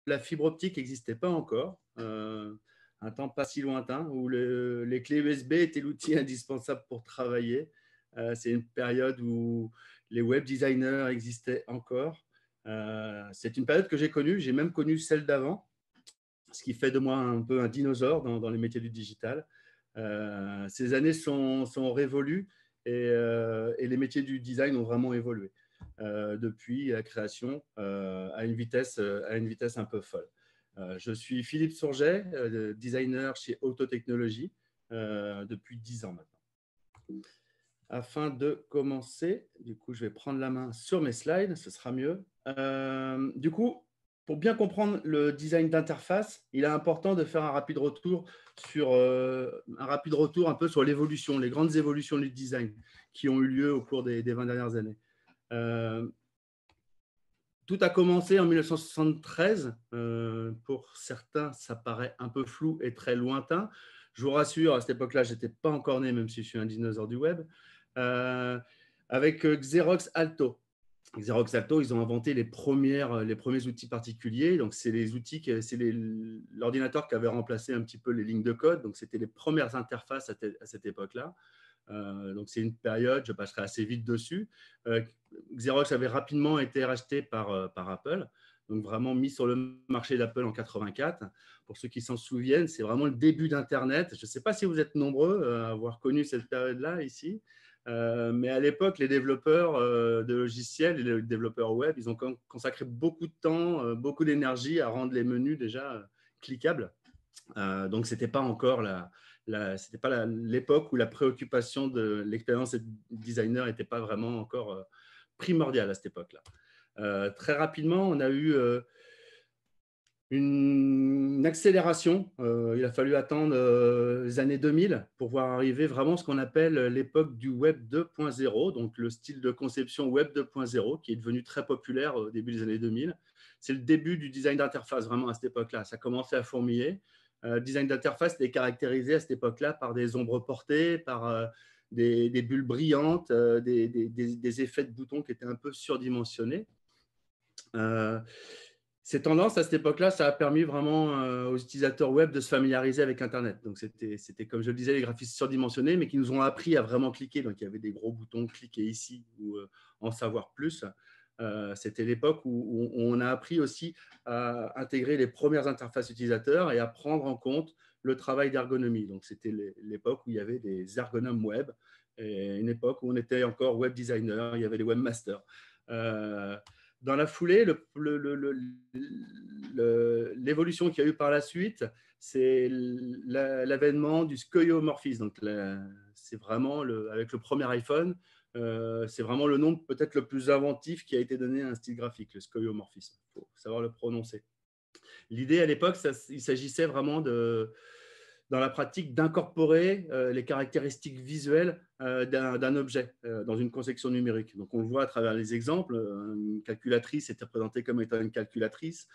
la fibre optique n'existait pas encore, un temps pas si lointain, où les clés USB étaient l'outil indispensable pour travailler. C'est une période où les web designers existaient encore. C'est une période que j'ai connue, j'ai même connu celle d'avant, ce qui fait de moi un peu un dinosaure dans les métiers du digital. Ces années sont révolues et les métiers du design ont vraiment évolué depuis la création à une vitesse un peu folle. Je suis Philippe Sourget, designer chez Autotechnologies depuis 10 ans maintenant. Afin de commencer, du coup, je vais prendre la main sur mes slides, ce sera mieux. Du coup, pour bien comprendre le design d'interface, il est important de faire un rapide retour un peu sur l'évolution, les grandes évolutions du design qui ont eu lieu au cours des 20 dernières années. Tout a commencé en 1973. Pour certains, ça paraît un peu flou et très lointain. Je vous rassure, à cette époque-là, je n'étais pas encore né, même si je suis un dinosaure du web. Avec Xerox Alto. Xerox Alto, ils ont inventé les premiers outils particuliers. Donc, c'est l'ordinateur qui avait remplacé un petit peu les lignes de code. Donc, c'était les premières interfaces à cette époque-là. Donc, c'est une période, je passerai assez vite dessus. Xerox avait rapidement été racheté par Apple, donc vraiment mis sur le marché d'Apple en 84. Pour ceux qui s'en souviennent, c'est vraiment le début d'Internet. Je ne sais pas si vous êtes nombreux à avoir connu cette période-là ici, mais à l'époque, les développeurs de logiciels et les développeurs web, ils ont consacré beaucoup de temps, beaucoup d'énergie à rendre les menus déjà cliquables. Donc, ce n'était pas encore c'était pas l'époque où la préoccupation de l'expérience designer n'était pas vraiment encore primordiale à cette époque-là. Très rapidement, on a eu une accélération. Il a fallu attendre les années 2000 pour voir arriver vraiment ce qu'on appelle l'époque du Web 2.0, donc le style de conception Web 2.0 qui est devenu très populaire au début des années 2000. C'est le début du design d'interface vraiment à cette époque-là. Ça commençait à fourmiller. Le design d'interface était caractérisé à cette époque-là par des ombres portées, par des bulles brillantes, des effets de boutons qui étaient un peu surdimensionnés. Ces tendances, à cette époque-là, ça a permis vraiment aux utilisateurs web de se familiariser avec Internet. Donc, c'était, comme je le disais, les graphismes surdimensionnés, mais qui nous ont appris à vraiment cliquer. Donc, il y avait des gros boutons, cliquer ici ou en savoir plus. C'était l'époque où on a appris aussi à intégrer les premières interfaces utilisateurs et à prendre en compte le travail d'ergonomie. Donc, c'était l'époque où il y avait des ergonomes web, et une époque où on était encore web designer, il y avait les webmasters. Dans la foulée, l'évolution qu'il y a eu par la suite, c'est l'avènement du skeuomorphisme. Donc, c'est vraiment, avec le premier iPhone, c'est vraiment le nom peut-être le plus inventif qui a été donné à un style graphique, le skeuomorphisme. Il faut savoir le prononcer. L'idée à l'époque, il s'agissait vraiment dans la pratique d'incorporer les caractéristiques visuelles d'un objet dans une conception numérique. Donc, on le voit à travers les exemples. Une calculatrice était représentée comme étant une calculatrice.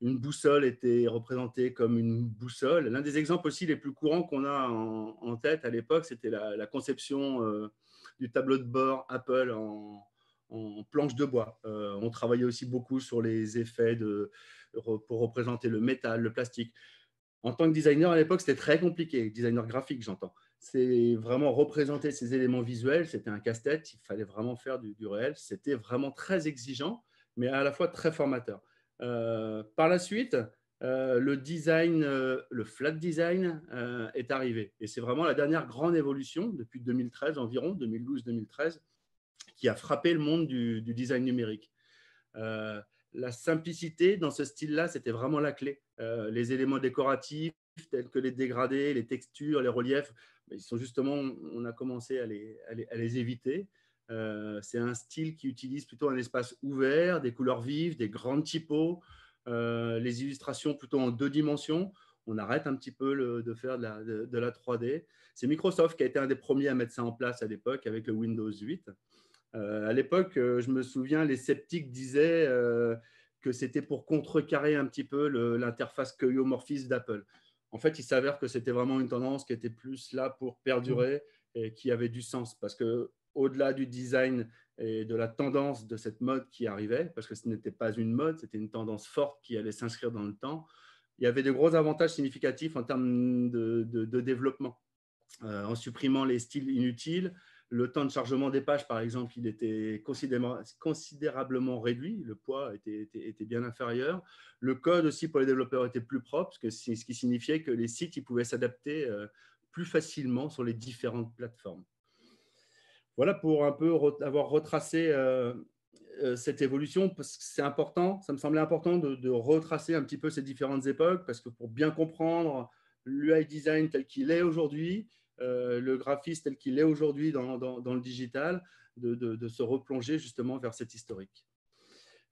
Une boussole était représentée comme une boussole. L'un des exemples aussi les plus courants qu'on a en tête à l'époque, c'était la conception du tableau de bord Apple en planche de bois. On travaillait aussi beaucoup sur les effets pour représenter le métal, le plastique. En tant que designer, à l'époque, c'était très compliqué, designer graphique, j'entends. C'est vraiment représenter ces éléments visuels, c'était un casse-tête, il fallait vraiment faire du réel. C'était vraiment très exigeant, mais à la fois très formateur. Par la suite, le design, le flat design est arrivé. Et c'est vraiment la dernière grande évolution depuis 2013 environ, 2012-2013, qui a frappé le monde du design numérique. La simplicité dans ce style-là, c'était vraiment la clé. Les éléments décoratifs, tels que les dégradés, les textures, les reliefs, ils sont justement, on a commencé à les éviter. C'est un style qui utilise plutôt un espace ouvert, des couleurs vives, des grandes typos, les illustrations plutôt en 2 dimensions. On arrête un petit peu de faire de la 3D. C'est Microsoft qui a été un des premiers à mettre ça en place à l'époque avec le Windows 8. À l'époque, je me souviens, les sceptiques disaient que c'était pour contrecarrer un petit peu l'interface skeuomorphisme d'Apple. En fait, il s'avère que c'était vraiment une tendance qui était plus là pour perdurer et qui avait du sens parce que au-delà du design et de la tendance de cette mode qui arrivait, parce que ce n'était pas une mode, c'était une tendance forte qui allait s'inscrire dans le temps. Il y avait de gros avantages significatifs en termes de développement. En supprimant les styles inutiles, le temps de chargement des pages, par exemple, il était considérablement réduit. Le poids était bien inférieur. Le code aussi pour les développeurs était plus propre, ce qui signifiait que les sites ils pouvaient s'adapter plus facilement sur les différentes plateformes. Voilà pour un peu avoir retracé cette évolution, parce que c'est important, ça me semblait important de retracer un petit peu ces différentes époques, parce que pour bien comprendre l'UI design tel qu'il est aujourd'hui, le graphisme tel qu'il est aujourd'hui dans le digital, de se replonger justement vers cet historique.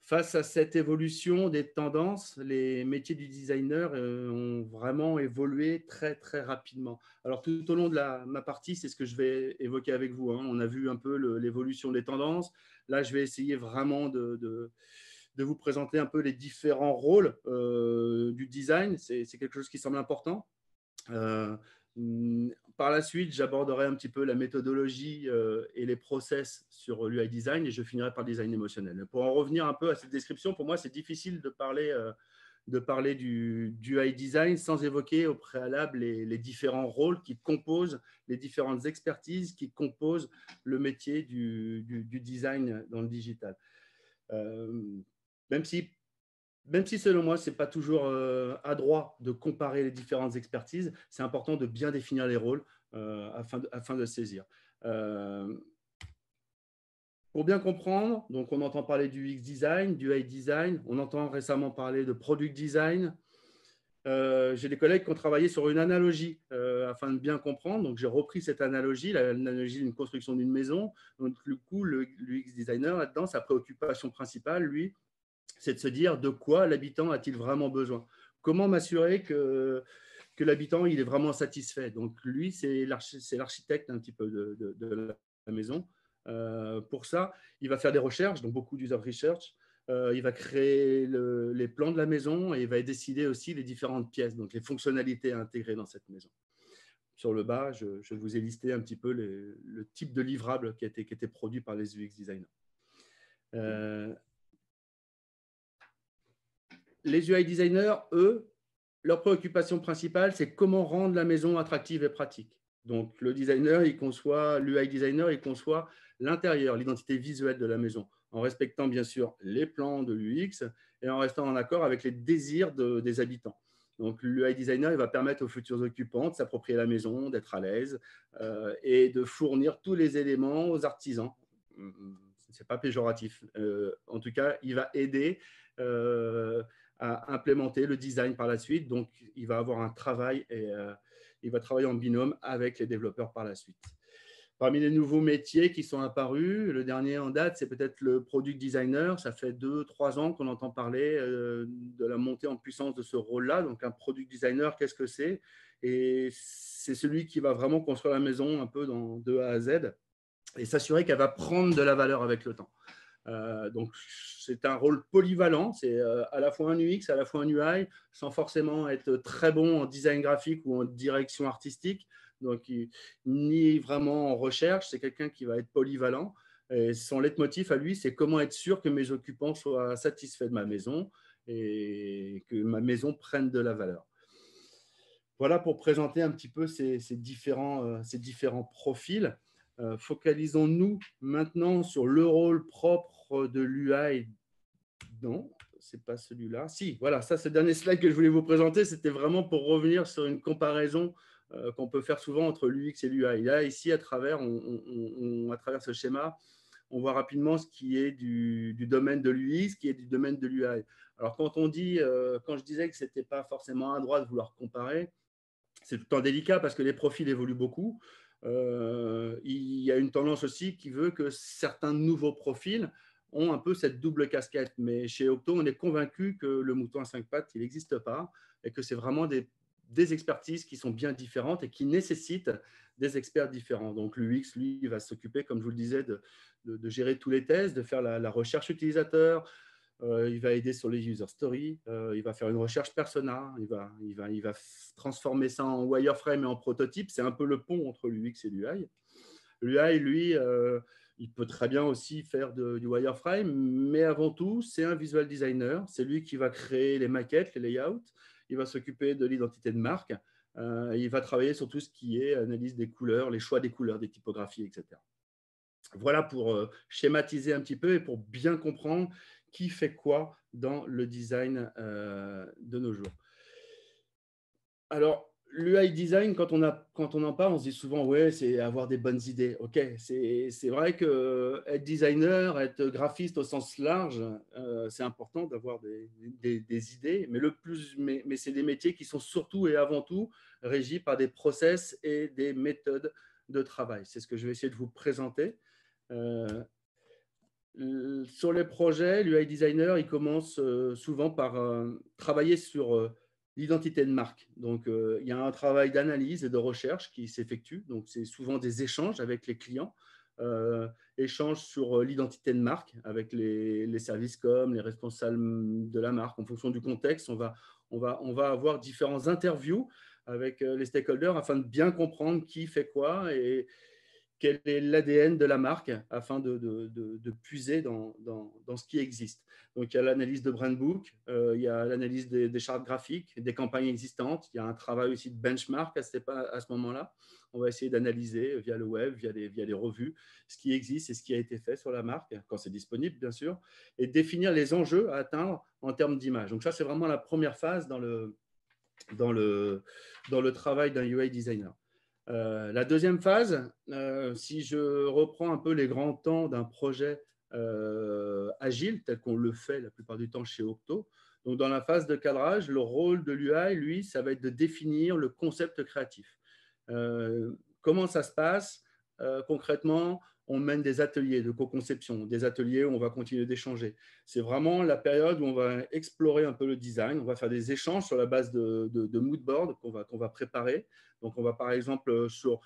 Face à cette évolution des tendances, les métiers du designer ont vraiment évolué très, très rapidement. Alors, tout au long de ma partie, c'est ce que je vais évoquer avec vous, hein. On a vu un peu l'évolution des tendances. Là, je vais essayer vraiment de vous présenter un peu les différents rôles du design. C'est quelque chose qui semble important. Par la suite, j'aborderai un petit peu la méthodologie et les process sur l'UI design et je finirai par le design émotionnel. Pour en revenir un peu à cette description, pour moi, c'est difficile de parler du UI design sans évoquer au préalable les différents rôles qui composent, les différentes expertises qui composent le métier du design dans le digital. Même si selon moi, ce n'est pas toujours adroit de comparer les différentes expertises, c'est important de bien définir les rôles afin de saisir. Pour bien comprendre, donc on entend parler du UX design, du UI design, on entend récemment parler de product design. J'ai des collègues qui ont travaillé sur une analogie afin de bien comprendre. Donc, j'ai repris cette analogie, l'analogie d'une construction d'une maison. Donc, du coup, le UX designer, là-dedans, sa préoccupation principale, lui, c'est de se dire de quoi l'habitant a-t-il vraiment besoin. Comment m'assurer que l'habitant il est vraiment satisfait. Donc, lui, c'est l'architecte un petit peu de la maison. Pour ça, il va faire des recherches, donc beaucoup d'user research. Il va créer les plans de la maison et il va décider aussi les différentes pièces, donc les fonctionnalités à intégrer dans cette maison. Sur le bas, je vous ai listé un petit peu le type de livrable qui était produit par les UX designers. Les UI designers, eux, leur préoccupation principale, c'est comment rendre la maison attractive et pratique. Donc, l'UI designer, il conçoit l'intérieur, l'identité visuelle de la maison, en respectant bien sûr les plans de l'UX et en restant en accord avec les désirs des habitants. Donc, l'UI designer, il va permettre aux futurs occupants de s'approprier la maison, d'être à l'aise et de fournir tous les éléments aux artisans. Ce n'est pas péjoratif. En tout cas, il va aider à implémenter le design par la suite. Donc, il va avoir un travail et il va travailler en binôme avec les développeurs par la suite. Parmi les nouveaux métiers qui sont apparus, le dernier en date, c'est peut-être le product designer. Ça fait 2-3 ans qu'on entend parler de la montée en puissance de ce rôle-là. Donc, un product designer, qu'est-ce que c'est? Et c'est celui qui va vraiment construire la maison un peu de A à Z et s'assurer qu'elle va prendre de la valeur avec le temps. Donc, c'est un rôle polyvalent. C'est à la fois un UX, à la fois un UI, sans forcément être très bon en design graphique ou en direction artistique. Donc, ni vraiment en recherche. C'est quelqu'un qui va être polyvalent. Et son leitmotiv à lui, c'est comment être sûr que mes occupants soient satisfaits de ma maison et que ma maison prenne de la valeur. Voilà pour présenter un petit peu ces différents profils. Focalisons-nous maintenant sur le rôle propre de l'UI. Non, ce n'est pas celui-là. Si, voilà, ça, ce dernier slide que je voulais vous présenter, c'était vraiment pour revenir sur une comparaison qu'on peut faire souvent entre l'UX et l'UI. Là, ici, à travers ce schéma, on voit rapidement ce qui est du domaine de l'UX, ce qui est du domaine de l'UI. Alors, quand je disais que ce n'était pas forcément à droite de vouloir comparer, c'est tout le temps délicat parce que les profils évoluent beaucoup. Il y a une tendance aussi qui veut que certains nouveaux profils ont un peu cette double casquette. Mais chez Octo, on est convaincu que le mouton à 5 pattes, il n'existe pas et que c'est vraiment des expertises qui sont bien différentes et qui nécessitent des experts différents. Donc, l'UX, lui, il va s'occuper, comme je vous le disais, de gérer tous les tests, de faire la recherche utilisateur. Il va aider sur les user stories, il va faire une recherche persona, il va transformer ça en wireframe et en prototype. C'est un peu le pont entre l'UX et l'UI. L'UI, lui, Il peut très bien aussi faire du wireframe, mais avant tout, c'est un visual designer. C'est lui qui va créer les maquettes, les layouts. Il va s'occuper de l'identité de marque. Il va travailler sur tout ce qui est analyse des couleurs, les choix des couleurs, des typographies, etc. Voilà pour schématiser un petit peu et pour bien comprendre qui fait quoi dans le design de nos jours. Alors, l'UI design, quand on en parle, on se dit souvent, ouais, c'est avoir des bonnes idées. OK, c'est vrai que être designer, être graphiste au sens large, c'est important d'avoir des idées, mais c'est des métiers qui sont surtout et avant tout régis par des process et des méthodes de travail. C'est ce que je vais essayer de vous présenter. Euh, sur les projets, l'UI designer, il commence souvent par travailler sur l'identité de marque. Donc, il y a un travail d'analyse et de recherche qui s'effectue. Donc, c'est souvent des échanges avec les clients, échanges sur l'identité de marque avec les services com, les responsables de la marque. En fonction du contexte, on va avoir différents interviews avec les stakeholders afin de bien comprendre qui fait quoi et quel est l'ADN de la marque afin de puiser dans ce qui existe. Donc, il y a l'analyse de brand book, il y a l'analyse des chartes graphiques, des campagnes existantes, il y a un travail aussi de benchmark à ce moment-là. On va essayer d'analyser via le web, via les revues, ce qui existe et ce qui a été fait sur la marque, quand c'est disponible, bien sûr, et définir les enjeux à atteindre en termes d'image. Donc, ça, c'est vraiment la première phase dans le travail d'un UI designer. La deuxième phase, si je reprends un peu les grands temps d'un projet agile, tel qu'on le fait la plupart du temps chez Octo, donc dans la phase de cadrage, le rôle de l'UI, lui, ça va être de définir le concept créatif. Comment ça se passe concrètement? On mène des ateliers de co-conception, des ateliers où on va continuer d'échanger. C'est vraiment la période où on va explorer un peu le design, on va faire des échanges sur la base de mood board qu'on va préparer. Donc, on va par exemple sur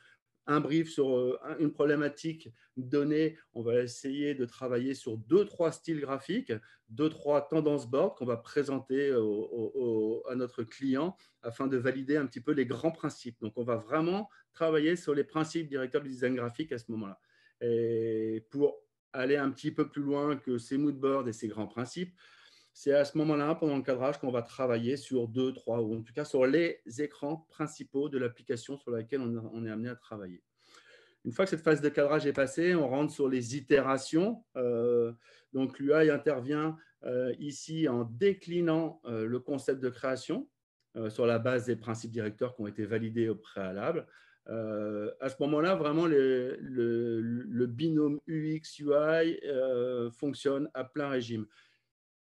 un brief sur une problématique donnée, on va essayer de travailler sur 2-3 styles graphiques, 2-3 tendances board qu'on va présenter à notre client afin de valider un petit peu les grands principes. Donc, on va vraiment travailler sur les principes directeurs du design graphique à ce moment-là. Et pour aller un petit peu plus loin que ces mood boards et ces grands principes, c'est à ce moment-là, pendant le cadrage, qu'on va travailler sur 2-3, ou en tout cas sur les écrans principaux de l'application sur laquelle on est amené à travailler. Une fois que cette phase de cadrage est passée, on rentre sur les itérations. Donc, l'UI intervient ici en déclinant le concept de création sur la base des principes directeurs qui ont été validés au préalable. À ce moment-là, vraiment, le binôme UX-UI fonctionne à plein régime.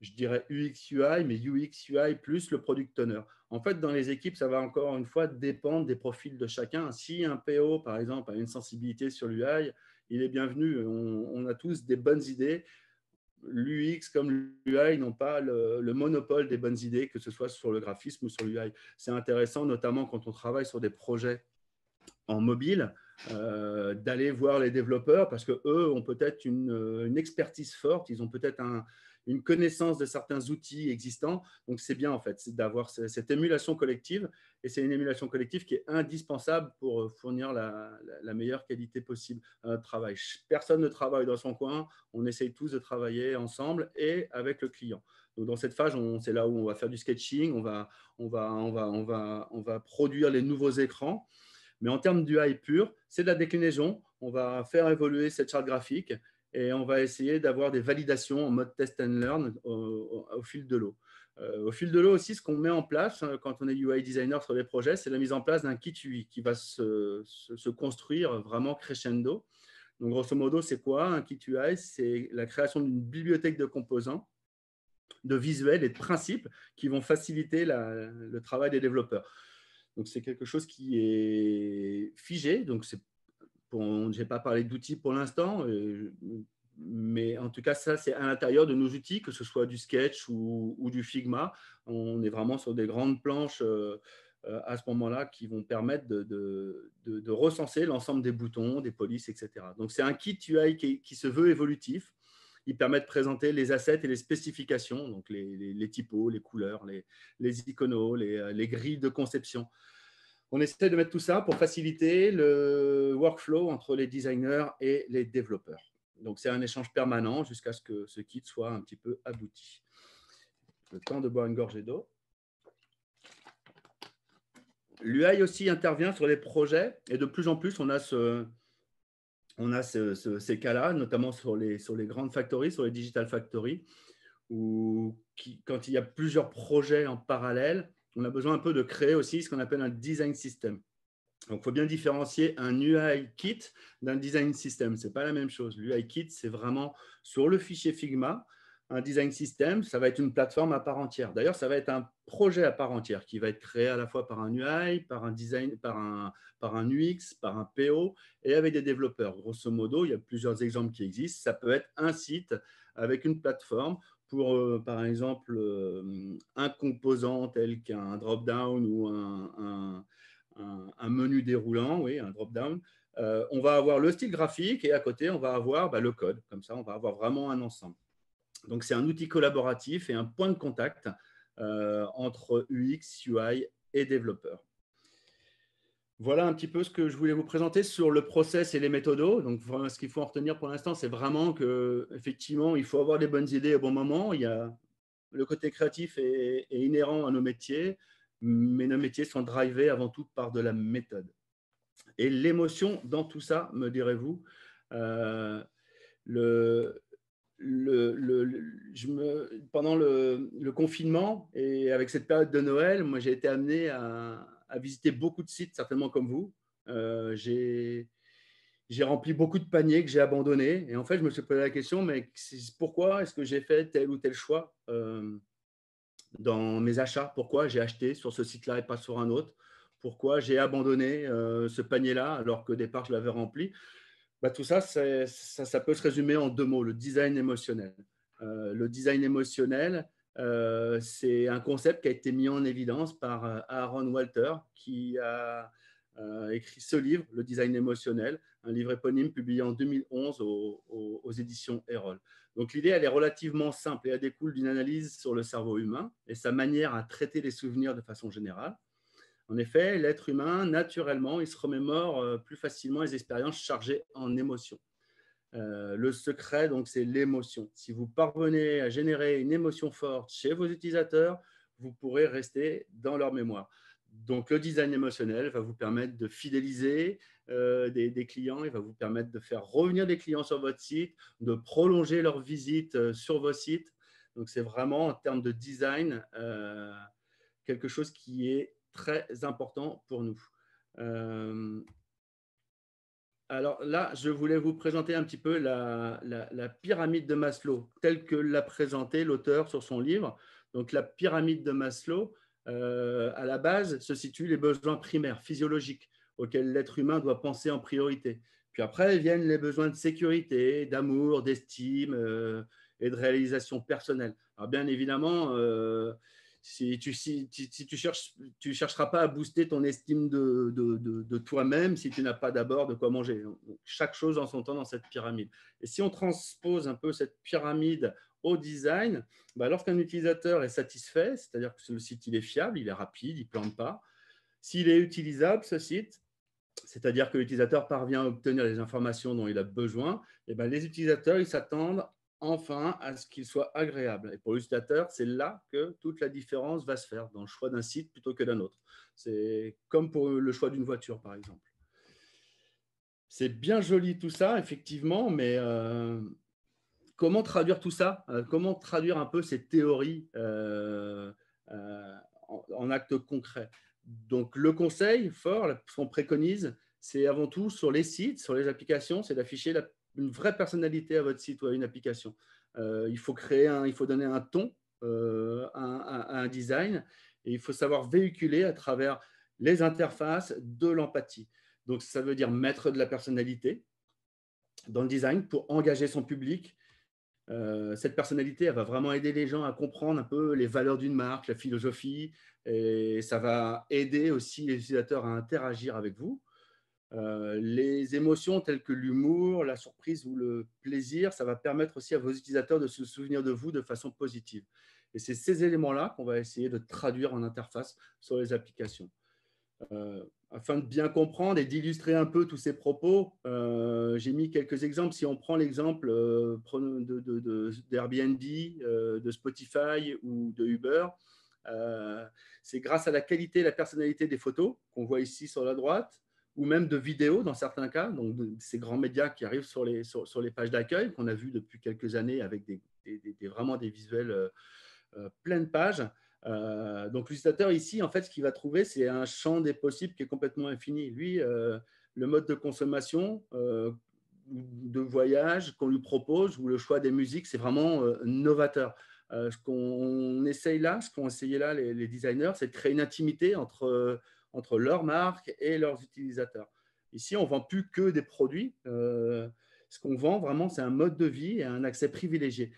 Je dirais UX-UI, mais UX-UI plus le product owner. En fait, dans les équipes, ça va encore une fois dépendre des profils de chacun. Si un PO, par exemple, a une sensibilité sur l'UI, il est bienvenu. On a tous des bonnes idées. L'UX comme l'UI n'ont pas le monopole des bonnes idées, que ce soit sur le graphisme ou sur l'UI. C'est intéressant, notamment quand on travaille sur des projets en mobile, d'aller voir les développeurs parce qu'eux ont peut-être une expertise forte, ils ont peut-être une connaissance de certains outils existants. Donc, c'est bien en fait, c'est d'avoir cette émulation collective et c'est une émulation collective qui est indispensable pour fournir la meilleure qualité possible à notre travail. Personne ne travaille dans son coin, on essaye tous de travailler ensemble et avec le client. Donc, dans cette phase, c'est là où on va faire du sketching, on va produire les nouveaux écrans. Mais en termes d'UI pur, c'est de la déclinaison. On va faire évoluer cette charte graphique et on va essayer d'avoir des validations en mode test and learn au fil de l'eau. Au fil de l'eau aussi, ce qu'on met en place quand on est UI designer sur les projets, c'est la mise en place d'un kit UI qui va se construire vraiment crescendo. Donc, grosso modo, c'est quoi un kit UI? C'est la création d'une bibliothèque de composants, de visuels et de principes qui vont faciliter le travail des développeurs. Donc, c'est quelque chose qui est figé. Donc, je n'ai pas parlé d'outils pour l'instant, mais en tout cas, ça, c'est à l'intérieur de nos outils, que ce soit du Sketch ou du Figma. On est vraiment sur des grandes planches à ce moment-là qui vont permettre de recenser l'ensemble des boutons, des polices, etc. Donc, c'est un kit UI qui se veut évolutif. Il permet de présenter les assets et les spécifications, donc les typos, les couleurs, les iconos, les grilles de conception. On essaie de mettre tout ça pour faciliter le workflow entre les designers et les développeurs. Donc, c'est un échange permanent jusqu'à ce que ce kit soit un petit peu abouti. Le temps de boire une gorgée d'eau. L'UI aussi intervient sur les projets et de plus en plus, on a ces cas-là, notamment sur les grandes factories, sur les digital factories, où quand il y a plusieurs projets en parallèle, on a besoin un peu de créer aussi ce qu'on appelle un design system. Donc, il faut bien différencier un UI kit d'un design system. Ce n'est pas la même chose. L'UI kit, c'est vraiment sur le fichier Figma. Un design system, ça va être une plateforme à part entière. D'ailleurs, ça va être un projet à part entière qui va être créé à la fois par un UI, par un design, par un UX, par un PO et avec des développeurs. Grosso modo, il y a plusieurs exemples qui existent. Ça peut être un site avec une plateforme pour, par exemple, un composant tel qu'un drop-down ou un menu déroulant, oui, un drop-down. On va avoir le style graphique et à côté, on va avoir le code. Comme ça, on va avoir vraiment un ensemble. Donc, c'est un outil collaboratif et un point de contact entre UX, UI et développeurs. Voilà un petit peu ce que je voulais vous présenter sur le process et les méthodos. Donc, ce qu'il faut en retenir pour l'instant, c'est vraiment qu'effectivement, il faut avoir les bonnes idées au bon moment. Le côté créatif est inhérent à nos métiers, mais nos métiers sont drivés avant tout par de la méthode. Et l'émotion dans tout ça, me direz-vous, pendant le confinement et avec cette période de Noël, moi j'ai été amené à visiter beaucoup de sites, certainement comme vous. J'ai rempli beaucoup de paniers que j'ai abandonnés. Et en fait, je me suis posé la question, mais pourquoi est-ce que j'ai fait tel ou tel choix dans mes achats? Pourquoi j'ai acheté sur ce site-là et pas sur un autre? Pourquoi j'ai abandonné ce panier-là alors qu'au départ, je l'avais rempli? Tout ça, ça peut se résumer en 2 mots, le design émotionnel. Le design émotionnel, c'est un concept qui a été mis en évidence par Aaron Walter, qui a écrit ce livre, Le design émotionnel, un livre éponyme publié en 2011 aux éditions Erol. Donc l'idée, elle est relativement simple et elle découle d'une analyse sur le cerveau humain et sa manière à traiter les souvenirs de façon générale. En effet, l'être humain, naturellement, il se remémore plus facilement les expériences chargées en émotions. Le secret, donc, c'est l'émotion. Si vous parvenez à générer une émotion forte chez vos utilisateurs, vous pourrez rester dans leur mémoire. Donc, le design émotionnel va vous permettre de fidéliser des clients, il va vous permettre de faire revenir des clients sur votre site, de prolonger leur visite sur vos sites. Donc, c'est vraiment, en termes de design, quelque chose qui est très important pour nous. Alors là, je voulais vous présenter un petit peu la pyramide de Maslow, telle que l'a présentée l'auteur sur son livre. Donc, la pyramide de Maslow, à la base, se situent les besoins primaires, physiologiques, auxquels l'être humain doit penser en priorité. Puis après, viennent les besoins de sécurité, d'amour, d'estime et de réalisation personnelle. Alors, bien évidemment, si tu cherches, tu chercheras pas à booster ton estime de toi-même si tu n'as pas d'abord de quoi manger. Donc, chaque chose en son temps dans cette pyramide. Et si on transpose un peu cette pyramide au design, lorsqu'un utilisateur est satisfait, c'est-à-dire que le site il est fiable, il est rapide, il ne plante pas, s'il est utilisable, ce site, c'est-à-dire que l'utilisateur parvient à obtenir les informations dont il a besoin, et les utilisateurs ils s'attendent enfin à ce qu'il soit agréable. Et pour l'utilisateur, c'est là que toute la différence va se faire dans le choix d'un site plutôt que d'un autre. C'est comme pour le choix d'une voiture, par exemple. C'est bien joli tout ça, effectivement, mais comment traduire tout ça? Comment traduire un peu ces théories en actes concrets? Donc, le conseil fort, ce qu'on préconise, c'est avant tout sur les sites, sur les applications, c'est d'afficher une vraie personnalité à votre site ou à une application. Il faut donner un ton à un design et il faut savoir véhiculer à travers les interfaces de l'empathie. Donc, ça veut dire mettre de la personnalité dans le design pour engager son public. Cette personnalité, elle va vraiment aider les gens à comprendre un peu les valeurs d'une marque, la philosophie, et ça va aider aussi les utilisateurs à interagir avec vous. Les émotions telles que l'humour, la surprise ou le plaisir, ça va permettre aussi à vos utilisateurs de se souvenir de vous de façon positive. Et c'est ces éléments-là qu'on va essayer de traduire en interface sur les applications. afin de bien comprendre et d'illustrer un peu tous ces propos, j'ai mis quelques exemples. Si on prend l'exemple d'Airbnb, de Spotify ou de Uber, c'est grâce à la qualité et la personnalité des photos qu'on voit ici sur la droite, ou même de vidéos dans certains cas, donc ces grands médias qui arrivent sur les pages d'accueil qu'on a vu depuis quelques années avec vraiment des visuels pleine page. Donc l'utilisateur ici, en fait, ce qu'il va trouver, c'est un champ des possibles qui est complètement infini. Lui, le mode de consommation, de voyage qu'on lui propose ou le choix des musiques, c'est vraiment novateur. Ce qu'on essaye là, ce qu'ont essayé là les designers, c'est de créer une intimité entre leur marque et leurs utilisateurs. Ici, on ne vend plus que des produits. Ce qu'on vend vraiment, c'est un mode de vie et un accès privilégié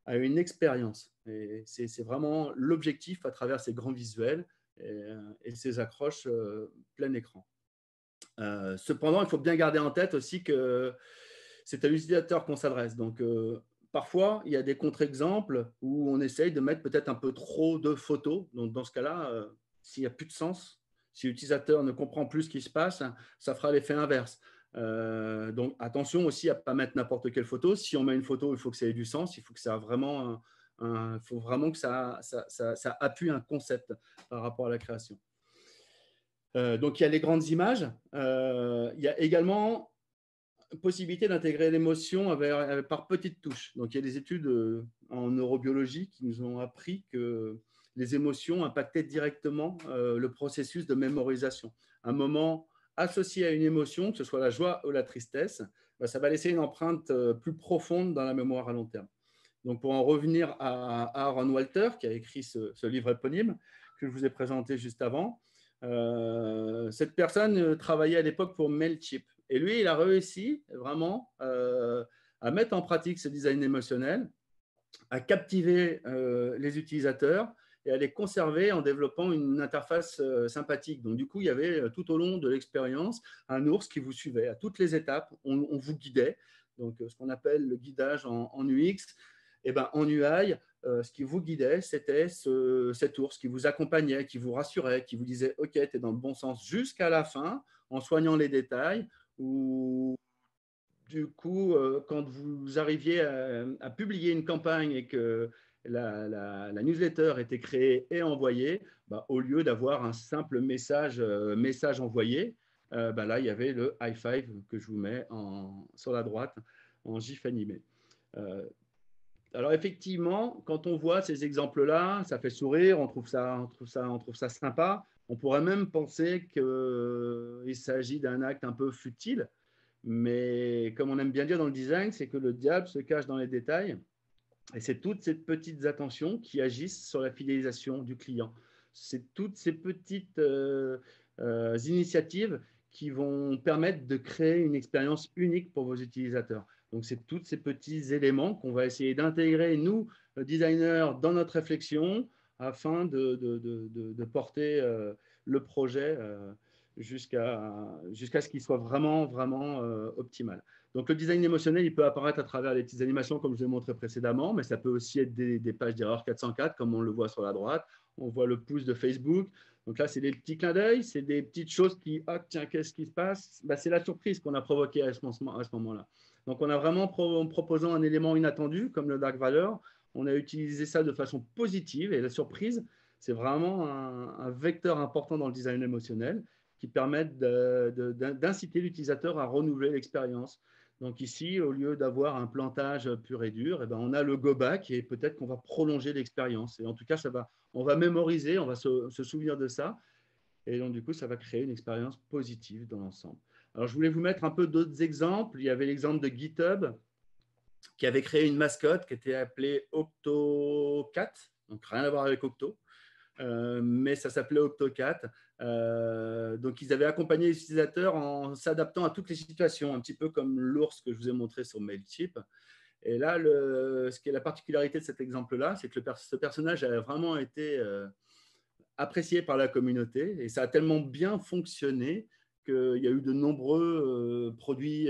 à une expérience. Et c'est vraiment l'objectif à travers ces grands visuels et ces accroches plein écran. Cependant, il faut bien garder en tête aussi que c'est à l'utilisateur qu'on s'adresse. Donc, parfois, il y a des contre-exemples où on essaye de mettre peut-être un peu trop de photos. Donc, dans ce cas-là, s'il n'y a plus de sens, si l'utilisateur ne comprend plus ce qui se passe, ça fera l'effet inverse. Donc, attention aussi à ne pas mettre n'importe quelle photo. Si on met une photo, il faut que ça ait du sens. Il faut que ça faut vraiment que ça appuie un concept par rapport à la création. Donc, il y a les grandes images. Il y a également possibilité d'intégrer l'émotion par petites touches. Donc, il y a des études en neurobiologie qui nous ont appris que les émotions impactaient directement le processus de mémorisation. Un moment associé à une émotion, que ce soit la joie ou la tristesse, ça va laisser une empreinte plus profonde dans la mémoire à long terme. Donc, pour en revenir à Aaron Walter, qui a écrit ce livre éponyme que je vous ai présenté juste avant, cette personne travaillait à l'époque pour Mailchimp. Et lui, il a réussi vraiment à mettre en pratique ce design émotionnel, à captiver les utilisateurs et à les conserver en développant une interface sympathique. Donc, du coup, il y avait tout au long de l'expérience un ours qui vous suivait à toutes les étapes. On vous guidait. Donc, ce qu'on appelle le guidage en UX. Et ben, en UI, ce qui vous guidait, c'était cet ours qui vous accompagnait, qui vous rassurait, qui vous disait « Ok, tu es dans le bon sens » jusqu'à la fin, en soignant les détails, ou du coup, quand vous arriviez à publier une campagne et que la newsletter était créée et envoyée, au lieu d'avoir un simple message envoyé, là, il y avait le high five que je vous mets sur la droite en GIF animé. Alors effectivement, quand on voit ces exemples-là, ça fait sourire, on trouve ça sympa. On pourrait même penser qu'il s'agit d'un acte un peu futile, mais comme on aime bien dire dans le design, c'est que le diable se cache dans les détails. Et c'est toutes ces petites attentions qui agissent sur la fidélisation du client. C'est toutes ces petites initiatives qui vont permettre de créer une expérience unique pour vos utilisateurs. Donc, c'est tous ces petits éléments qu'on va essayer d'intégrer, nous, designers, dans notre réflexion afin de porter le projet jusqu'à ce qu'il soit vraiment, vraiment optimal. Donc, le design émotionnel, il peut apparaître à travers les petites animations, comme je l'ai montré précédemment, mais ça peut aussi être des pages d'erreur 404, comme on le voit sur la droite. On voit le pouce de Facebook. Donc là, c'est des petits clins d'œil, c'est des petites choses qui, ah, tiens, qu'est-ce qui se passe? C'est la surprise qu'on a provoquée à ce moment-là. Donc, on a vraiment, en proposant un élément inattendu, comme le dark valeur, on a utilisé ça de façon positive. Et la surprise, c'est vraiment un vecteur important dans le design émotionnel qui permettent d'inciter l'utilisateur à renouveler l'expérience. Donc ici, au lieu d'avoir un plantage pur et dur, on a le go back et peut-être qu'on va prolonger l'expérience. Et en tout cas, on va mémoriser, on va se souvenir de ça. Et donc, du coup, ça va créer une expérience positive dans l'ensemble. Alors, je voulais vous mettre un peu d'autres exemples. Il y avait l'exemple de GitHub qui avait créé une mascotte qui était appelée OctoCat. Donc, rien à voir avec Octo. Mais ça s'appelait OctoCat. Donc, ils avaient accompagné les utilisateurs en s'adaptant à toutes les situations, un petit peu comme l'ours que je vous ai montré sur Mailchimp. Et là, ce qui est la particularité de cet exemple-là, c'est que ce personnage a vraiment été apprécié par la communauté et ça a tellement bien fonctionné qu'il y a eu de nombreux produits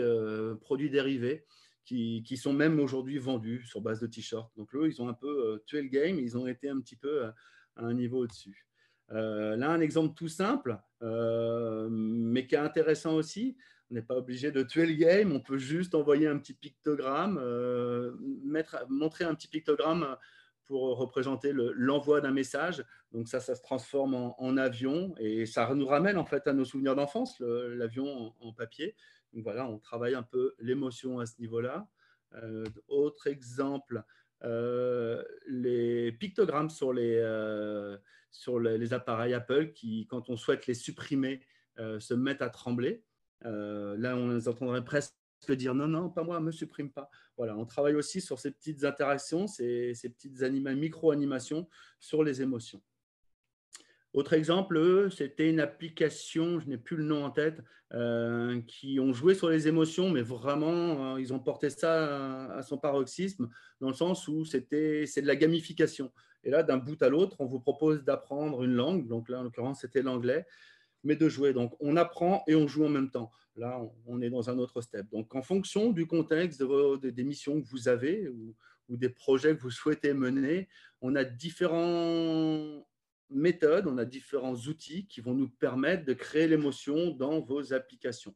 dérivés qui sont même aujourd'hui vendus sur base de t-shirts. Donc, eux, ils ont un peu tué le game, ils ont été un petit peu à un niveau au-dessus. Là, un exemple tout simple, mais qui est intéressant aussi. On n'est pas obligé de tuer le game, on peut juste envoyer un petit pictogramme, montrer un petit pictogramme pour représenter l'envoi d'un message. Donc ça se transforme en avion et ça nous ramène en fait à nos souvenirs d'enfance, l'avion en papier. Donc voilà, on travaille un peu l'émotion à ce niveau-là. Autre exemple, les pictogrammes sur les appareils Apple qui, quand on souhaite les supprimer, se mettent à trembler. Là, on les entendrait presque dire non, non, pas moi, ne me supprime pas. Voilà, on travaille aussi sur ces petites interactions, ces petites micro-animations sur les émotions. Autre exemple, c'était une application, je n'ai plus le nom en tête, qui ont joué sur les émotions, mais vraiment, ils ont porté ça à son paroxysme, dans le sens où c'est de la gamification. Et là, d'un bout à l'autre, on vous propose d'apprendre une langue, donc là, en l'occurrence, c'était l'anglais, mais de jouer. Donc, on apprend et on joue en même temps. Là, on est dans un autre step. Donc, en fonction du contexte des missions que vous avez ou des projets que vous souhaitez mener, on a différentes méthodes, on a différents outils qui vont nous permettre de créer l'émotion dans vos applications.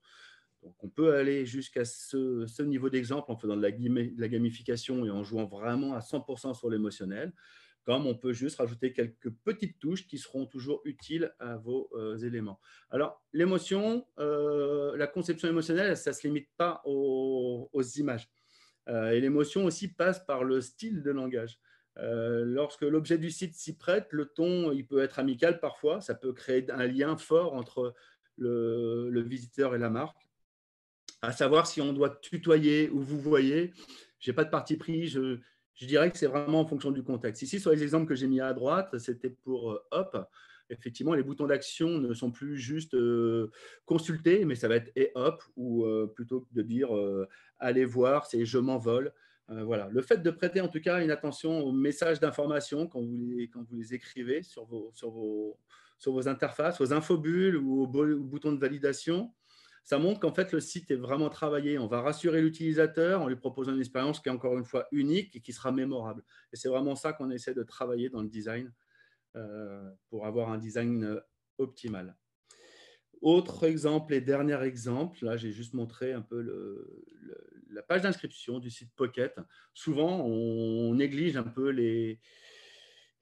Donc, on peut aller jusqu'à ce niveau d'exemple en faisant de la gamification et en jouant vraiment à 100% sur l'émotionnel, comme on peut juste rajouter quelques petites touches qui seront toujours utiles à vos éléments. Alors, l'émotion, la conception émotionnelle, ça ne se limite pas aux images. Et l'émotion aussi passe par le style de langage. Lorsque l'objet du site s'y prête, le ton, il peut être amical parfois, ça peut créer un lien fort entre le visiteur et la marque. À savoir si on doit tutoyer ou vous voyez, je n'ai pas de parti pris, je dirais que c'est vraiment en fonction du contexte. Ici, sur les exemples que j'ai mis à droite, c'était pour Hop. Effectivement, les boutons d'action ne sont plus juste consulter, mais ça va être et hop, ou plutôt que de dire allez voir, c'est je m'envole. Voilà. Le fait de prêter en tout cas une attention aux messages d'information quand vous les écrivez sur vos interfaces, aux infobules ou aux boutons de validation, ça montre qu'en fait, le site est vraiment travaillé. On va rassurer l'utilisateur en lui proposant une expérience qui est encore une fois unique et qui sera mémorable. Et c'est vraiment ça qu'on essaie de travailler dans le design pour avoir un design optimal. Autre exemple et dernier exemple, là j'ai juste montré un peu la page d'inscription du site Pocket. Souvent, on néglige un peu les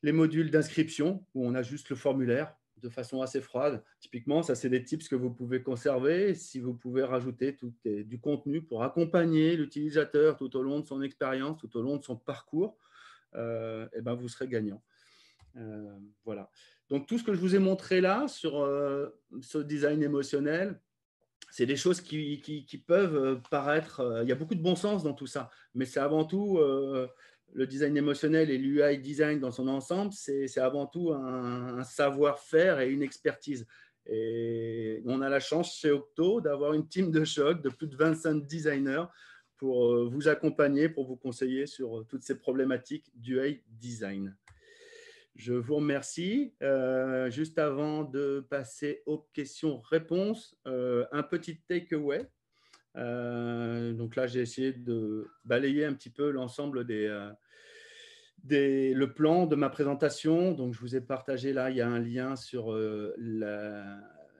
modules d'inscription où on a juste le formulaire de façon assez froide. Typiquement, ça, c'est des tips que vous pouvez conserver. Si vous pouvez rajouter du contenu pour accompagner l'utilisateur tout au long de son expérience, tout au long de son parcours, et ben, vous serez gagnant. Voilà. Donc, tout ce que je vous ai montré là sur ce design émotionnel, c'est des choses qui peuvent paraître… il y a beaucoup de bon sens dans tout ça, mais c'est avant tout… le design émotionnel et l'UI design dans son ensemble, c'est avant tout un savoir-faire et une expertise. Et on a la chance chez Octo d'avoir une team de choc de plus de 25 designers pour vous accompagner, pour vous conseiller sur toutes ces problématiques d'UI design. Je vous remercie. Juste avant de passer aux questions-réponses, un petit takeaway. Donc là, j'ai essayé de balayer un petit peu l'ensemble le plan de ma présentation. Donc, je vous ai partagé là, il y a un lien sur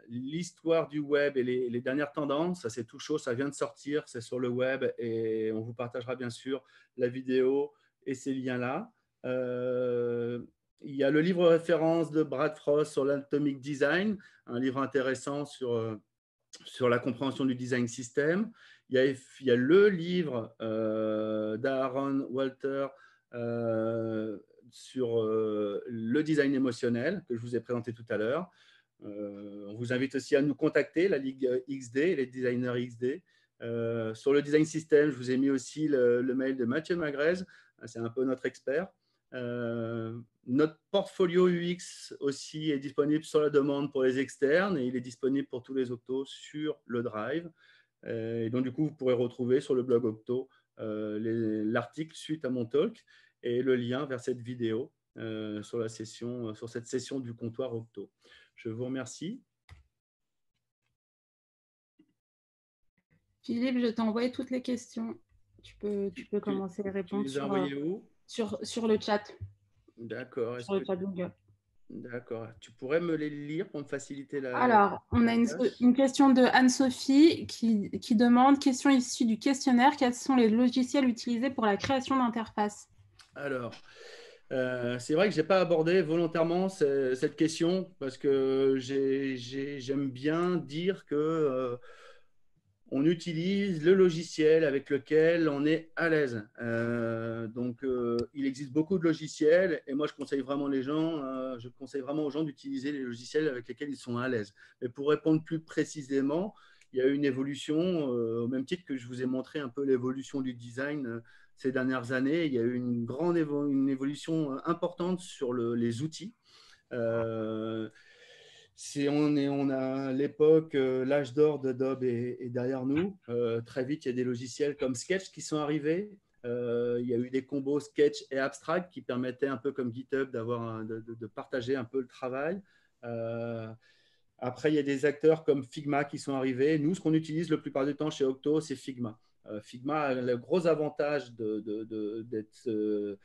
l'histoire du web et les dernières tendances. Ça, c'est tout chaud, ça vient de sortir, c'est sur le web et on vous partagera bien sûr la vidéo et ces liens-là. Il y a le livre référence de Brad Frost sur l'Atomic Design, un livre intéressant sur la compréhension du design system. Il y a le livre d'Aaron Walter sur le design émotionnel que je vous ai présenté tout à l'heure. On vous invite aussi à nous contacter, la Ligue XD, les designers XD. Sur le design system, je vous ai mis aussi le mail de Mathieu Magrez, c'est un peu notre expert. Notre portfolio UX aussi est disponible sur la demande pour les externes et il est disponible pour tous les Octos sur le Drive. Et donc, du coup, vous pourrez retrouver sur le blog Octo l'article suite à mon talk et le lien vers cette vidéo sur cette session du comptoir Octo. Je vous remercie. Philippe, je t'ai envoyé toutes les questions. Tu peux commencer à répondre tu les as envoyées où ? sur le chat. D'accord. Sur le chat Google. D'accord. Tu pourrais me les lire pour me faciliter Alors, on a la tâche? une question de Anne-Sophie qui demande, question issue du questionnaire, quels sont les logiciels utilisés pour la création d'interfaces? Alors, c'est vrai que je n'ai pas abordé volontairement cette question parce que j'aime bien dire que on utilise le logiciel avec lequel on est à l'aise. Il existe beaucoup de logiciels et moi, je conseille vraiment aux gens d'utiliser les logiciels avec lesquels ils sont à l'aise. Mais pour répondre plus précisément, il y a une évolution, au même titre que je vous ai montré un peu l'évolution du design ces dernières années. Il y a eu une évolution importante sur les outils. Euh, on a l'époque, l'âge d'or d'Adobe est derrière nous. Très vite, il y a des logiciels comme Sketch qui sont arrivés. Il y a eu des combos Sketch et Abstract qui permettaient un peu comme GitHub de partager un peu le travail. Euh, Après, il y a des acteurs comme Figma qui sont arrivés. Nous, ce qu'on utilise le plupart du temps chez Octo, c'est Figma. Figma a le gros avantage d'être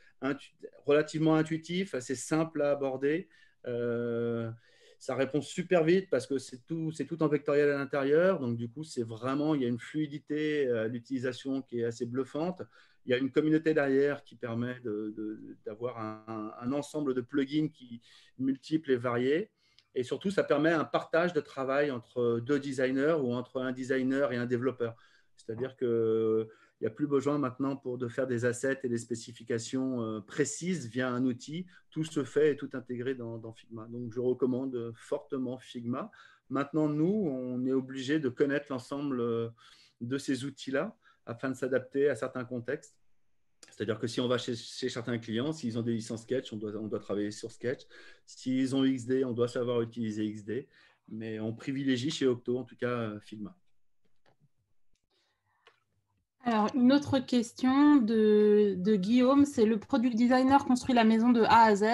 relativement intuitif, assez simple à aborder. Euh, Ça répond super vite parce que c'est tout en vectoriel à l'intérieur. Donc, du coup, il y a une fluidité à l'utilisation qui est assez bluffante. Il y a une communauté derrière qui permet d'avoir un ensemble de plugins qui multiples et variés. Et surtout, ça permet un partage de travail entre deux designers ou entre un designer et un développeur. C'est-à-dire qu'il n'y a plus besoin maintenant de faire des assets et des spécifications précises via un outil. Tout se fait et tout intégré dans Figma. Donc, je recommande fortement Figma. Maintenant, nous, on est obligé de connaître l'ensemble de ces outils-là afin de s'adapter à certains contextes. C'est-à-dire que si on va chez certains clients, s'ils ont des licences Sketch, on doit travailler sur Sketch. S'ils ont XD, on doit savoir utiliser XD. Mais on privilégie chez Octo, en tout cas, Figma. Alors, une autre question de Guillaume, c'est le product designer construit la maison de A à Z.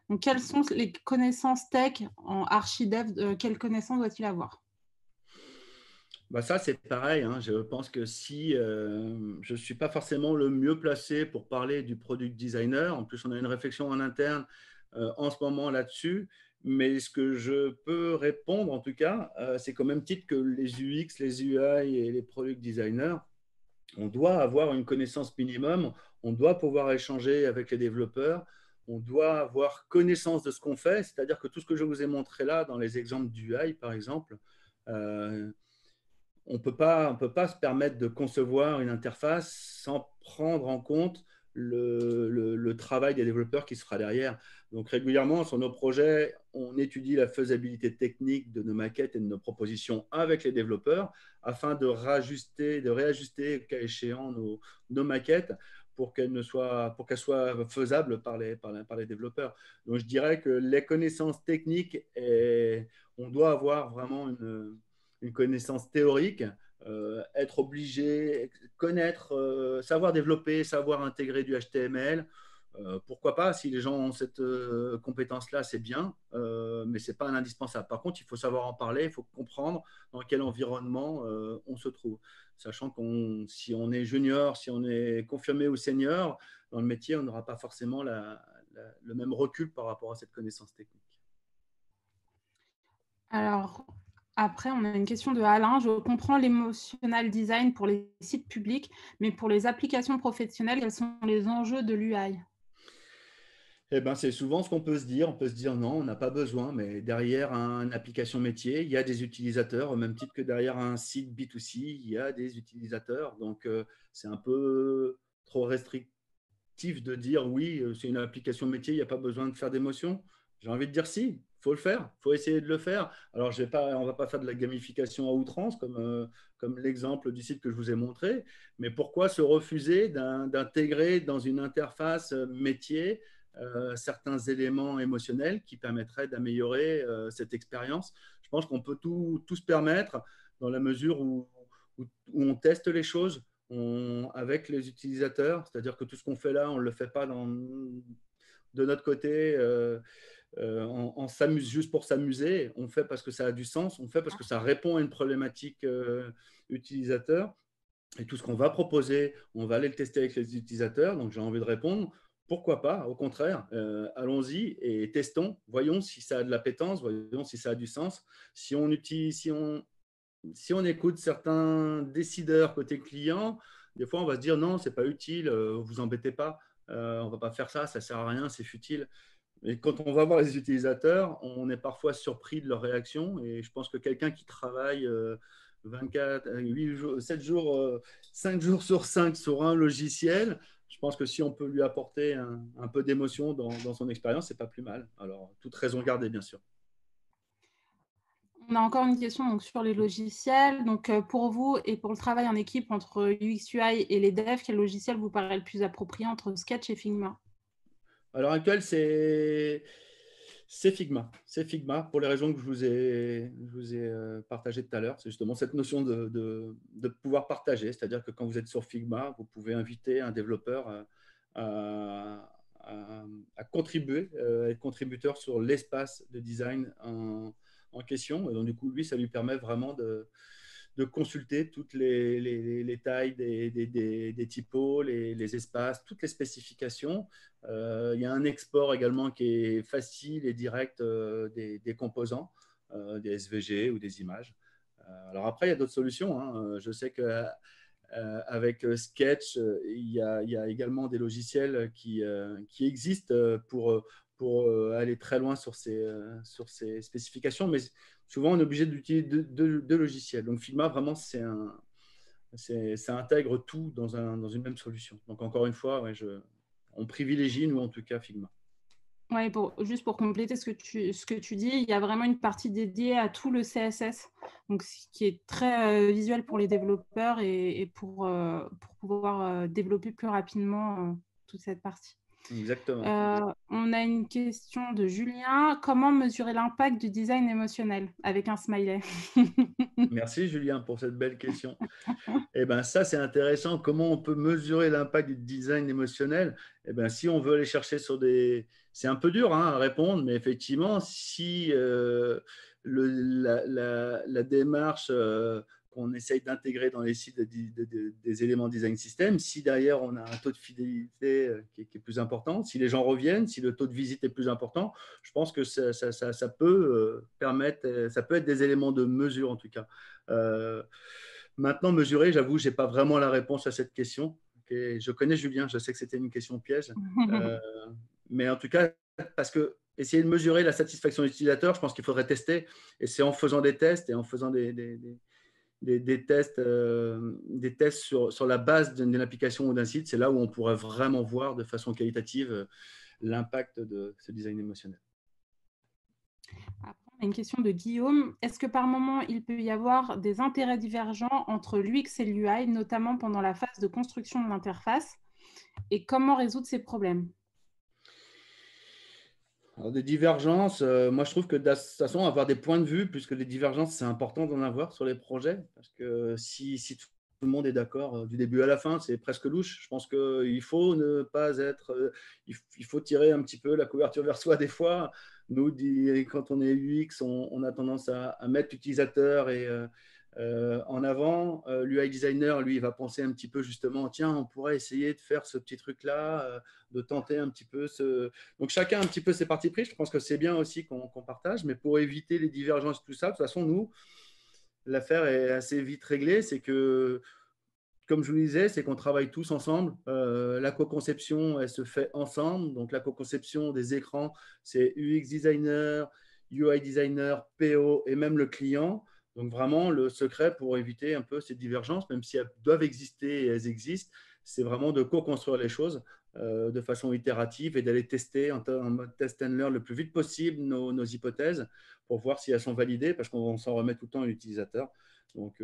Donc, quelles sont les connaissances tech en archidev? Quelles connaissances doit-il avoir? Bah ça, c'est pareil, hein. Je pense que si je ne suis pas forcément le mieux placé pour parler du product designer, en plus, on a une réflexion en interne en ce moment là-dessus. Mais ce que je peux répondre, en tout cas, c'est qu'au même titre que les UX, les UI et les product designers, on doit avoir une connaissance minimum, on doit pouvoir échanger avec les développeurs, on doit avoir connaissance de ce qu'on fait, c'est-à-dire que tout ce que je vous ai montré là dans les exemples d'UI, par exemple, euh, on ne peut pas se permettre de concevoir une interface sans prendre en compte le travail des développeurs qui se fera derrière. Donc régulièrement, sur nos projets, on étudie la faisabilité technique de nos maquettes et de nos propositions avec les développeurs afin de réajuster, cas échéant, nos maquettes pour qu'elles soient faisables par les développeurs. Donc je dirais que les connaissances techniques, on doit avoir vraiment une connaissance théorique, être obligé, connaître, savoir développer, savoir intégrer du HTML. Pourquoi pas, si les gens ont cette compétence-là, c'est bien, mais ce n'est pas un indispensable. Par contre, il faut savoir en parler, il faut comprendre dans quel environnement on se trouve. Sachant si on est junior, si on est confirmé ou senior, dans le métier, on n'aura pas forcément le même recul par rapport à cette connaissance technique. Alors, après, on a une question de Alain. Je comprends l'emotional design pour les sites publics, mais pour les applications professionnelles, quels sont les enjeux de l'UI? Eh ben, c'est souvent ce qu'on peut se dire. On peut se dire non, on n'a pas besoin, mais derrière une application métier, il y a des utilisateurs, au même titre que derrière un site B2C, il y a des utilisateurs. Donc, c'est un peu trop restrictif de dire oui, c'est une application métier, il n'y a pas besoin de faire d'émotion. J'ai envie de dire si, il faut le faire, il faut essayer de le faire. Alors, on ne va pas faire de la gamification à outrance, comme l'exemple du site que je vous ai montré, mais pourquoi se refuser d'intégrer dans une interface métier certains éléments émotionnels qui permettraient d'améliorer cette expérience. Je pense qu'on peut tout se permettre dans la mesure où on teste les choses avec les utilisateurs. C'est-à-dire que tout ce qu'on fait là, on ne le fait pas de notre côté en s'amuse juste pour s'amuser. On fait parce que ça a du sens, on fait parce que ça répond à une problématique utilisateur. Et tout ce qu'on va proposer, on va aller le tester avec les utilisateurs. Donc, j'ai envie de répondre. pourquoi pas, au contraire, allons-y et testons, voyons si ça a de l'appétence, voyons si ça a du sens. Si on écoute certains décideurs côté client, des fois on va se dire non, c'est pas utile, vous embêtez pas, on va pas faire ça, ça sert à rien, c'est futile. Et quand on va voir les utilisateurs, on est parfois surpris de leur réaction. Et je pense que quelqu'un qui travaille 24, 8 jours, 7 jours, 5 jours sur 5 sur un logiciel, je pense que si on peut lui apporter un peu d'émotion dans son expérience, c'est pas plus mal. Alors, toute raison gardée, bien sûr. On a encore une question donc, sur les logiciels. Donc, pour vous et pour le travail en équipe entre UX, UI et les devs, quel logiciel vous paraît le plus approprié entre Sketch et Figma? À l'heure actuelle, c'est Figma. C'est Figma pour les raisons que je vous ai partagées tout à l'heure. C'est justement cette notion de pouvoir partager. C'est-à-dire que quand vous êtes sur Figma, vous pouvez inviter un développeur à contribuer, à être contributeur sur l'espace de design en question. Et donc, du coup, lui, ça lui permet vraiment de consulter toutes les tailles des typos, les espaces, toutes les spécifications. Il y a un export également qui est facile et direct des composants, des SVG ou des images. Alors après, il y a d'autres solutions, hein. Je sais qu'avec Sketch, il y a également des logiciels qui existent pour aller très loin sur ces spécifications, mais souvent on est obligé d'utiliser deux logiciels. Donc Figma, vraiment, ça intègre tout dans une même solution. Donc encore une fois, ouais, on privilégie, nous en tout cas, Figma. Ouais, juste pour compléter ce que tu dis, il y a vraiment une partie dédiée à tout le CSS, donc, ce qui est très visuel pour les développeurs et pour pouvoir développer plus rapidement toute cette partie. Exactement. On a une question de Julien. Comment mesurer l'impact du design émotionnel? Avec un smiley. Merci Julien pour cette belle question. Eh ben ça, c'est intéressant. Comment on peut mesurer l'impact du design émotionnel? Eh ben, si on veut aller chercher sur des... C'est un peu dur hein, à répondre, mais effectivement, si la démarche qu'on essaye d'intégrer dans les sites des éléments design system, si derrière on a un taux de fidélité qui est plus important, si les gens reviennent, si le taux de visite est plus important, je pense que ça peut permettre, ça peut être des éléments de mesure en tout cas. Maintenant, mesurer, j'avoue, je n'ai pas vraiment la réponse à cette question. Okay. Je connais Julien, je sais que c'était une question piège. Euh, mais en tout cas, parce que essayer de mesurer la satisfaction de l'utilisateur, je pense qu'il faudrait tester. Et c'est en faisant des tests et en faisant des tests sur la base d'une application ou d'un site, c'est là où on pourrait vraiment voir de façon qualitative l'impact de ce design émotionnel. Après, on a une question de Guillaume. Est-ce que par moment, il peut y avoir des intérêts divergents entre l'UX et l'UI, notamment pendant la phase de construction de l'interface? Et comment résoudre ces problèmes? Alors, des divergences, moi je trouve que de toute façon, avoir des points de vue, puisque les divergences, c'est important d'en avoir sur les projets, parce que si tout le monde est d'accord du début à la fin, c'est presque louche. Je pense qu'il faut ne pas être, il faut tirer un petit peu la couverture vers soi des fois. Nous, quand on est UX, on a tendance à mettre l'utilisateur en avant. L'UI designer, lui, il va penser un petit peu justement, tiens, on pourrait essayer de faire ce petit truc-là, de tenter un petit peu ce... Donc chacun a un petit peu ses parties prises. Je pense que c'est bien aussi qu'on partage, mais pour éviter les divergences, tout ça, de toute façon, nous, l'affaire est assez vite réglée. C'est que, comme je vous le disais, c'est qu'on travaille tous ensemble. La co-conception, elle se fait ensemble. Donc la co-conception des écrans, c'est UX designer, UI designer, PO et même le client. Donc vraiment, le secret pour éviter un peu ces divergences, même si elles doivent exister et elles existent, c'est vraiment de co-construire les choses de façon itérative et d'aller tester en mode test and learn le plus vite possible nos hypothèses pour voir si elles sont validées, parce qu'on s'en remet tout le temps à l'utilisateur. Donc,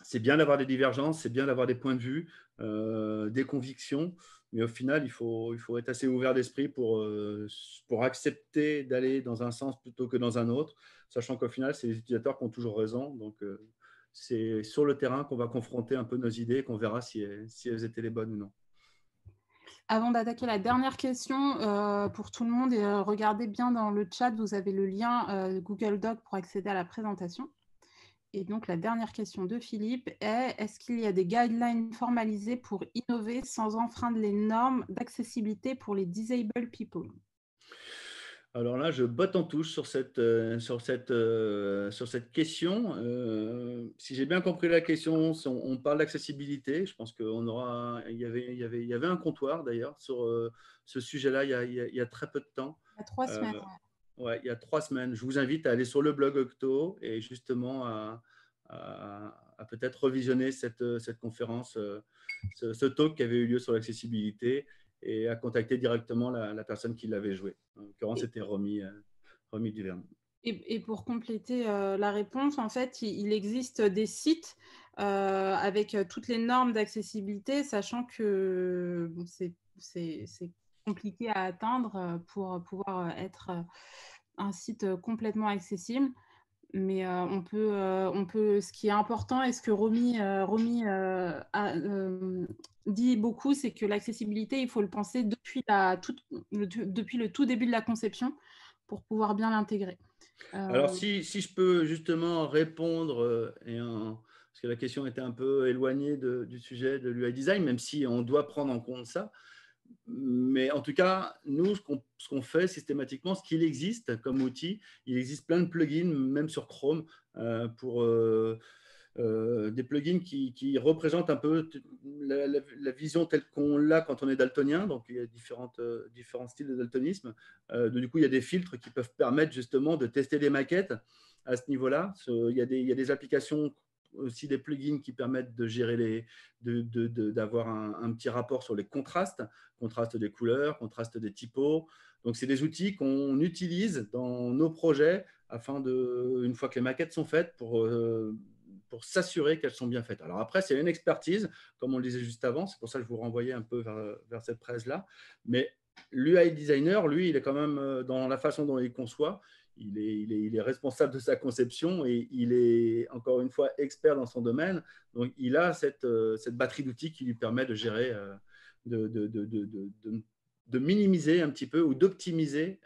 c'est bien d'avoir des divergences, c'est bien d'avoir des points de vue, des convictions, mais au final, il faut être assez ouvert d'esprit pour accepter d'aller dans un sens plutôt que dans un autre, sachant qu'au final, c'est les utilisateurs qui ont toujours raison. Donc, c'est sur le terrain qu'on va confronter un peu nos idées et qu'on verra si elles étaient les bonnes ou non. Avant d'attaquer la dernière question pour tout le monde, regardez bien dans le chat, vous avez le lien Google Doc pour accéder à la présentation. Et donc, la dernière question de Philippe est: est-ce qu'il y a des guidelines formalisées pour innover sans enfreindre les normes d'accessibilité pour les disabled people? Alors là, je botte en touche sur cette question. Si j'ai bien compris la question, on parle d'accessibilité. Je pense qu'on aura, il y avait un comptoir d'ailleurs sur ce sujet-là il y a très peu de temps. Il y a 3 Euh, semaines. ouais, il y a 3 semaines. Je vous invite à aller sur le blog Octo et justement à peut-être revisionner cette conférence, ce talk qui avait eu lieu sur l'accessibilité et à contacter directement la personne qui l'avait joué. En l'occurrence, Et, c'était Romy Duverne. et pour compléter la réponse, en fait, il existe des sites avec toutes les normes d'accessibilité, sachant que bon, c'est compliqué à atteindre pour pouvoir être un site complètement accessible. Mais ce qui est important et ce que Romy dit beaucoup, c'est que l'accessibilité, il faut le penser depuis le tout début de la conception pour pouvoir bien l'intégrer. Alors, si je peux justement répondre, parce que la question était un peu éloignée du sujet de l'UI design, même si on doit prendre en compte ça. Mais en tout cas, nous, ce qu'on fait systématiquement, ce qu'il existe comme outil, il existe plein de plugins, même sur Chrome, pour des plugins qui représentent un peu la vision telle qu'on l'a quand on est daltonien. Donc, il y a différents styles de daltonisme. Du coup, il y a des filtres qui peuvent permettre justement de tester des maquettes à ce niveau-là. Il y a des applications aussi, des plugins qui permettent de gérer d'avoir un petit rapport sur les contrastes des couleurs, contrastes des typos. Donc, c'est des outils qu'on utilise dans nos projets une fois que les maquettes sont faites, pour s'assurer qu'elles sont bien faites. Alors après, c'est une expertise, comme on le disait juste avant, c'est pour ça que je vous renvoyais un peu vers cette presse-là. Mais l'UI designer, lui, il est quand même dans la façon dont il conçoit, il est responsable de sa conception et il est, encore une fois, expert dans son domaine. Donc, il a cette batterie d'outils qui lui permet de gérer, de minimiser un petit peu ou d'optimiser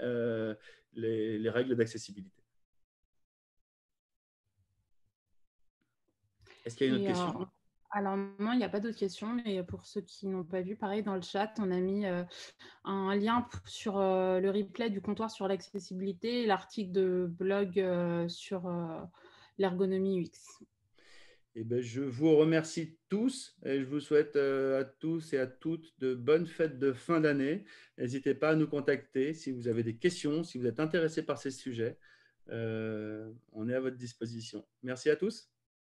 les règles d'accessibilité. Est-ce qu'il y a une autre Et question? alors non, il n'y a pas d'autres questions, mais pour ceux qui n'ont pas vu, pareil, dans le chat, on a mis un lien sur le replay du comptoir sur l'accessibilité et l'article de blog sur l'ergonomie UX. Eh ben, je vous remercie tous et je vous souhaite à tous et à toutes de bonnes fêtes de fin d'année. N'hésitez pas à nous contacter si vous avez des questions, si vous êtes intéressé par ces sujets. On est à votre disposition. Merci à tous.